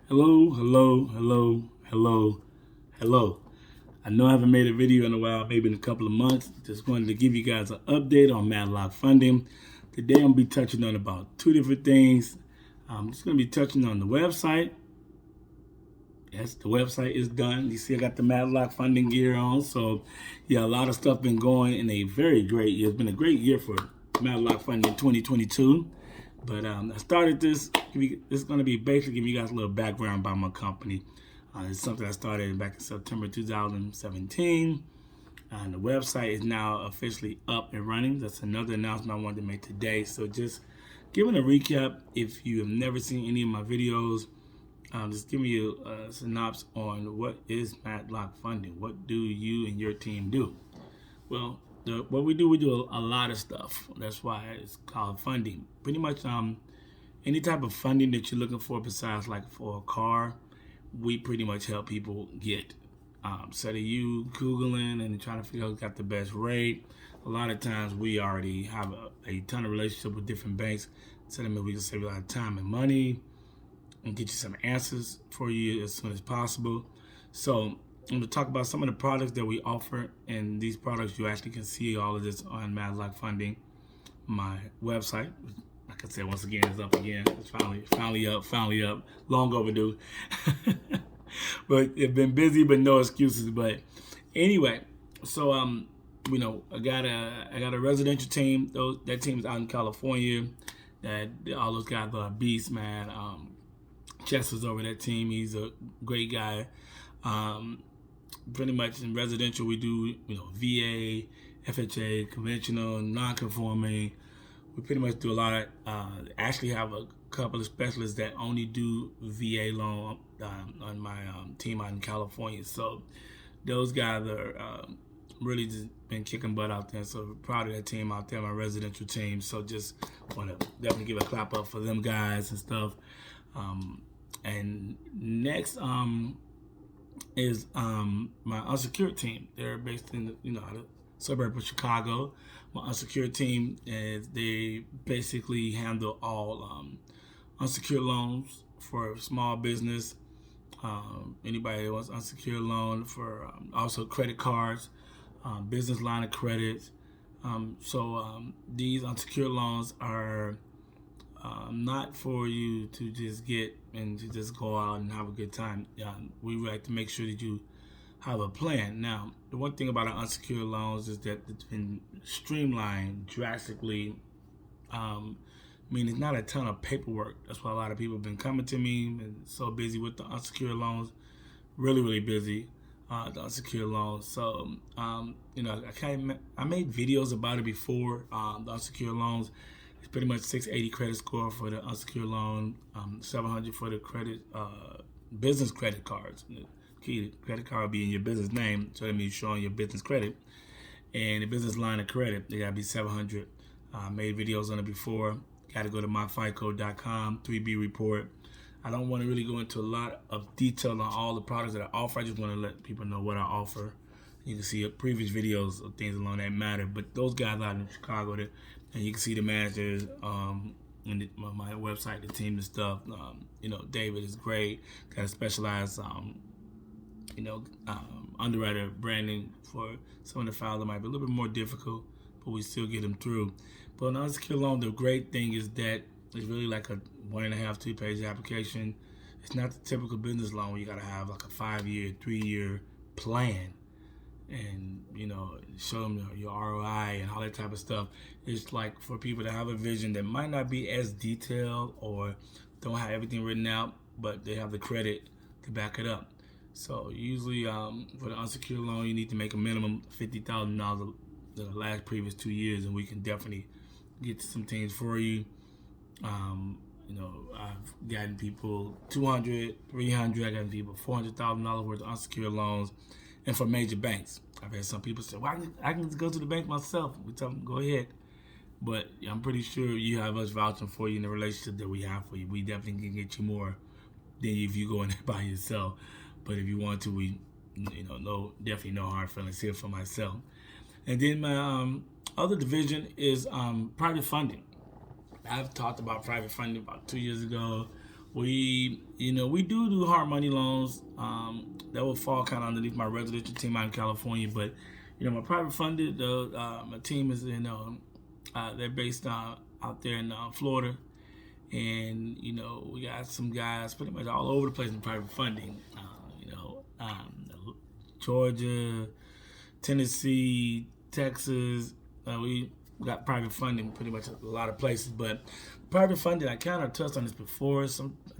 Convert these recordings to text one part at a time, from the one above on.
Hello, hello, hello, hello, hello. I know I haven't made a video in a while, maybe in a couple of months. Just wanted to give you guys an update on Matlock funding. Today I'm going to be touching on about two different things. I'm just going to be touching on the website. Yes, the website is done. You see I got the Matlock funding gear on. So yeah, a lot of stuff been going in a very great year. It's been a great year for Matlock funding 2022. But I started this. This is going to be basically give you guys a little background about my company. It's something I started back in September 2017. And the website is now officially up and running. That's another announcement I wanted to make today. So just giving a recap, if you have never seen any of my videos, just give me a synopsis on what is Matlock funding. What do you and your team do? Well, what we do a lot of stuff. That's why it's called funding. Pretty much any type of funding that you're looking for besides like for a car, we pretty much help people get. Instead of you Googling and trying to figure out who got the best rate, a lot of times we already have a ton of relationship with different banks. So that means we can save a lot of time and money and get you some answers for you as soon as possible. So I'm going to talk about some of the products that we offer, and these products you actually can see all of this on Matlock Funding, my website. Like I said, once again, it's up again. It's finally up. Long overdue. But it's been busy, but no excuses. But anyway, so I got a residential team. That team is out in California. That all those guys are beasts, man. Chester's over that team. He's a great guy. Pretty much in residential, we do VA, FHA, conventional, non-conforming. We pretty much do a lot of. Actually, have a couple of specialists that only do VA loan on my team out in California. So those guys are really just been kicking butt out there. So proud of that team out there, my residential team. So just want to definitely give a clap up for them guys and stuff. And next is my unsecured team. They're based in the suburb of Chicago. My unsecured team is they basically handle all unsecured loans for small business. Anybody that wants unsecured loan for also credit cards, business line of credit. So these unsecured loans are not for you to just get and to just go out and have a good time. We like to make sure that you have a plan. Now, the one thing about our unsecured loans is that it's been streamlined drastically. It's not a ton of paperwork. That's why a lot of people have been coming to me and so busy with the unsecured loans, really busy. The unsecured loans. So, I made videos about it before. The unsecured loans. It's pretty much 680 credit score for the unsecured loan, 700 for the credit business credit cards. The credit card will be in your business name, so that means showing your business credit. And the business line of credit, they gotta be 700. Made videos on it before. Gotta go to myfico.com, 3B report. I don't want to really go into a lot of detail on all the products that I offer. I just want to let people know what I offer. You can see previous videos of things along that matter. But those guys out in Chicago, and you can see the managers on my website, the team and stuff. David is great. Got a specialized, underwriter branding for some of the files that might be a little bit more difficult, but we still get them through. But on unsecured loan, the great thing is that it's really like a 1.5, 2-page application. It's not the typical business loan where you gotta have like a 5-year, 3-year plan and show them your ROI and all that type of stuff. It's like for people to have a vision that might not be as detailed or don't have everything written out, but they have the credit to back it up. So usually for the unsecured loan, you need to make a minimum $50,000 the last previous 2 years, and we can definitely get some things for you. I've gotten people 200, 300. I gotten people $400,000 worth of unsecured loans, and for major banks. I've had some people say, "Well, I can just go to the bank myself." We tell them, "Go ahead," but I'm pretty sure you have us vouching for you in the relationship that we have for you. We definitely can get you more than if you go in there by yourself. But if you want to, we, definitely no hard feelings here for myself. And then my other division is private funding. I've talked about private funding about 2 years ago we do hard money loans. That will fall kind of underneath my residential team out in California, but my private funded, my team is they're based out there in Florida, and we got some guys pretty much all over the place in private funding. Georgia, Tennessee, Texas. We got private funding pretty much a lot of places, but private funding, I kind of touched on this before. I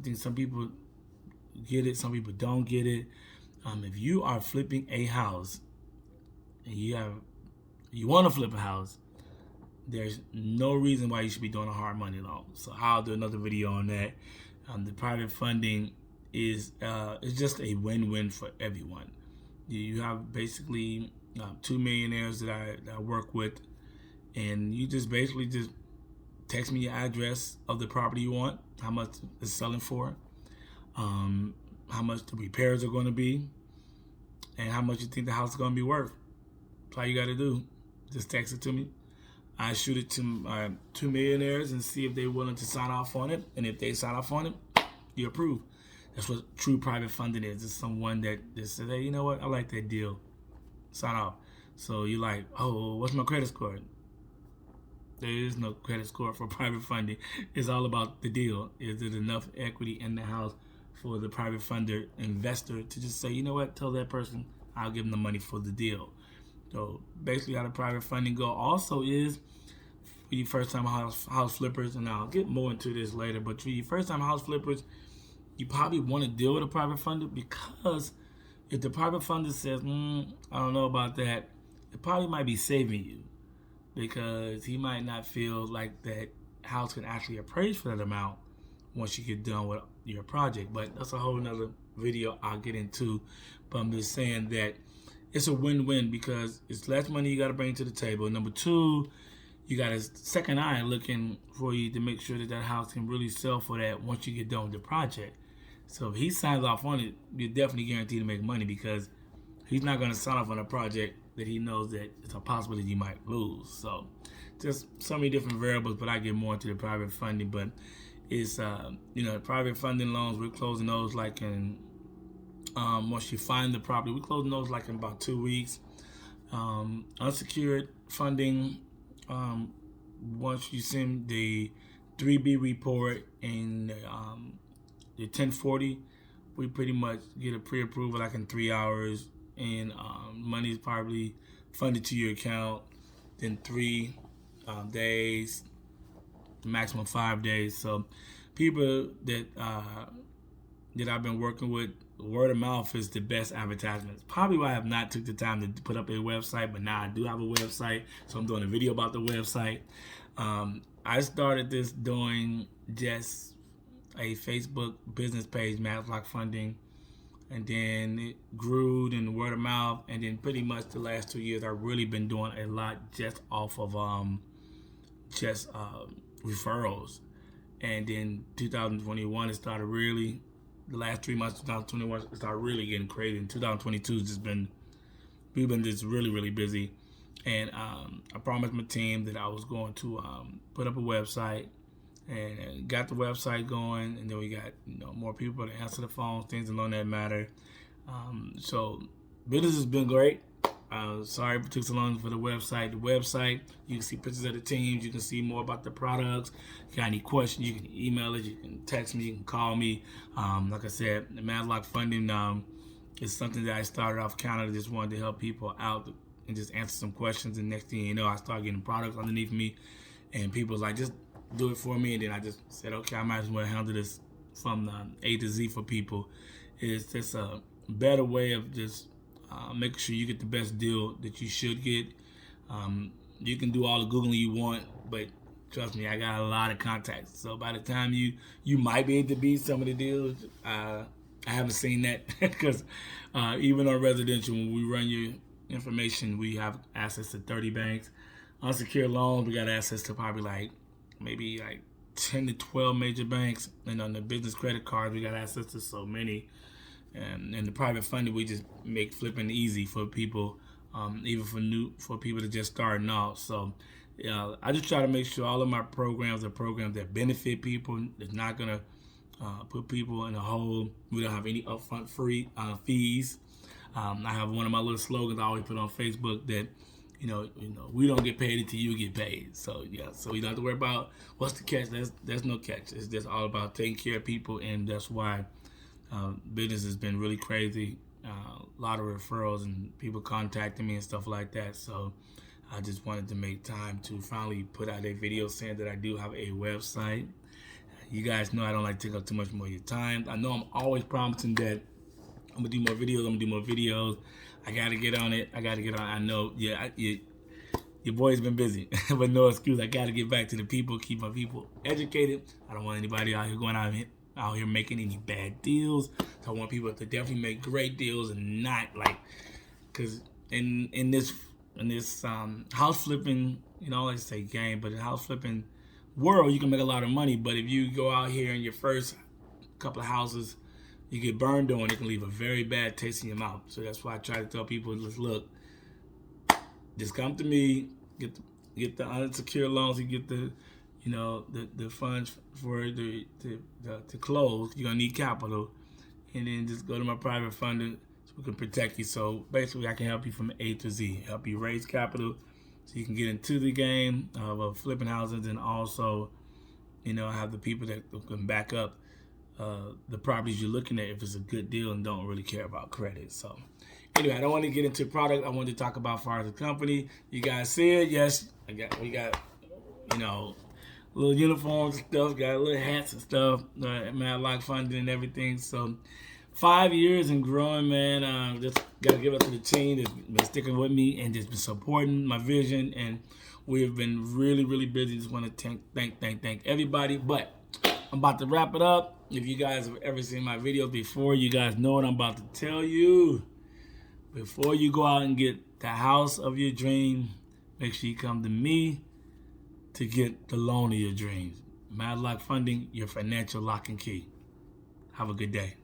think some people get it, some people don't get it. If you are flipping a house and you want to flip a house, there's no reason why you should be doing a hard money loan. So I'll do another video on that. The private funding is just a win-win for everyone. You have basically 2 millionaires that I work with, and you just basically just text me your address of the property you want, how much it's selling for, how much the repairs are going to be, and how much you think the house is going to be worth. That's all you got to do. Just text it to me. I shoot it to 2 millionaires and see if they're willing to sign off on it. And if they sign off on it, you approve. That's what true private funding is. It's someone that just says, hey, you know what? I like that deal. Sign off. So you're like, oh, what's my credit score? There is no credit score for private funding. It's all about the deal. Is it enough equity in the house for the private funder investor to just say, you know what? Tell that person I'll give them the money for the deal. So basically how the private funding go also is for you first time house flippers, and I'll get more into this later, but for you first time house flippers, you probably want to deal with a private funder, because if the private funder says, I don't know about that, it probably might be saving you, because he might not feel like that house can actually appraise for that amount once you get done with your project. But that's a whole nother video I'll get into. But I'm just saying that it's a win-win, because it's less money you got to bring to the table. Number two, you got a second eye looking for you to make sure that house can really sell for that once you get done with the project. So if he signs off on it, you're definitely guaranteed to make money, because he's not going to sign off on a project that he knows that it's a possibility you might lose. So just so many different variables, but I get more into the private funding. But it's, private funding loans, we're closing those like in, once you find the property, we're closing those like in about 2 weeks. Unsecured funding, once you send the 3B report and the 1040, we pretty much get a pre-approval like in 3 hours, and money is probably funded to your account in 3 days, maximum 5 days. So people that I've been working with, word of mouth is the best advertisement. Probably why I have not took the time to put up a website, but now I do have a website, so I'm doing a video about the website. I started this doing just a Facebook business page, Matlock Funding, and then it grew in word of mouth, and then pretty much the last 2 years I've really been doing a lot just off of referrals. And then 2021 it started really, the last 3 months of 2021 it started really getting crazy. And 2022 has we've been just really busy. And I promised my team that I was going to put up a website, and got the website going, and then we got more people to answer the phones, things along that matter. So business has been great. Sorry if it took so long for the website. The website, you can see pictures of the teams, you can see more about the products. If you got any questions, you can email us, you can text me, you can call me. Like I said, the Matlock Funding is something that I started off Canada, just wanted to help people out and just answer some questions. And next thing you know, I started getting products underneath me, and people was like, just do it for me. And then I just said, okay, I might as well handle this from A to Z for people. It's just a better way of just making sure you get the best deal that you should get. You can do all the Googling you want, but trust me, I got a lot of contacts. So by the time you might be able to beat some of the deals, I haven't seen that, because even on residential, when we run your information, we have access to 30 banks. Unsecured loans, we got access to probably maybe 10 to 12 major banks. And on the business credit cards, we got access to so many. And the private funding, we just make flipping easy for people, even for people that just starting out. So I just try to make sure all of my programs are programs that benefit people. It's not gonna put people in a hole. We don't have any upfront free fees. I have one of my little slogans I always put on Facebook that, we don't get paid until you get paid. So yeah, so you don't have to worry about what's the catch. There's no catch. It's just all about taking care of people, and that's why business has been really crazy. A lot of referrals and people contacting me and stuff like that. So I just wanted to make time to finally put out a video saying that I do have a website. You guys know I don't like to take up too much more of your time. I know I'm always promising that I'm gonna do more videos. I gotta get on it. I know, your boy's been busy, but no excuse. I gotta get back to the people, keep my people educated. I don't want anybody out here going out here making any bad deals. So I want people to definitely make great deals and not because in this house flipping, let's say game, but in house flipping world, you can make a lot of money. But if you go out here in your first couple of houses, you get burned on, it can leave a very bad taste in your mouth. So that's why I try to tell people, look, just come to me, get the unsecured loans, you get the funds for to close. You're gonna need capital, and then just go to my private funding so we can protect you. So basically, I can help you from A to Z, help you raise capital so you can get into the game of flipping houses, and also, have the people that can back up the properties you're looking at if it's a good deal and don't really care about credit. So anyway, I don't want to get into product. I want to talk about far as the company. You guys see it? Yes, we got little uniforms and stuff, got little hats and stuff, Madlock funding and everything. So 5 years and growing, man. Just gotta give it to the team that's been sticking with me and just been supporting my vision, and we've been really, really busy. Just want to thank everybody. But I'm about to wrap it up. If you guys have ever seen my videos before, you guys know what I'm about to tell you. Before you go out and get the house of your dream, make sure you come to me to get the loan of your dreams. Madlock Funding, your financial lock and key. Have a good day.